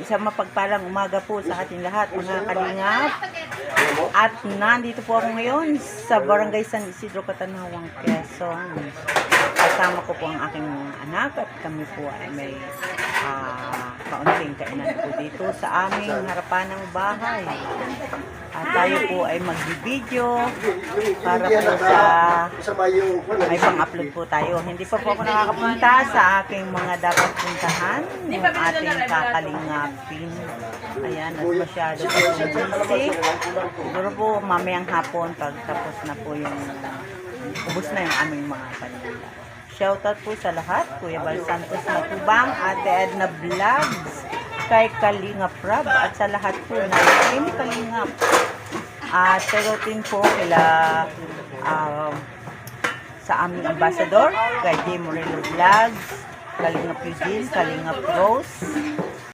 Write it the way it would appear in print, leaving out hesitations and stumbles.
Isang mapagpalang umaga po sa ating lahat, mga kalingap. At nandito po ako ngayon sa Barangay San Isidro, Catanawang, Quezon. Kasama ko po ang aking anak at kami po ay may kaunting kainan po dito sa aming harapan ng bahay. At tayo po ay magbibideo para po sa may pang-upload po tayo. Hindi pa po ako nakakapunta sa aking mga dapat puntahan, yung ating kakalingapin. Ayan, at masyado po busy. Siguro po mamayang hapon pag tapos na po yung ubos na yung aming mga paninda. Shoutout po sa lahat, Kuya Bal Santos Matubang, Ate Edna Vlogs, kay Kalingap Rab, at sa lahat po na Team Kalingap. At salutin po kila sa aming ambassador, kay J. Moreno Vlogs, Kalingap Eugene, Kalingap Rose,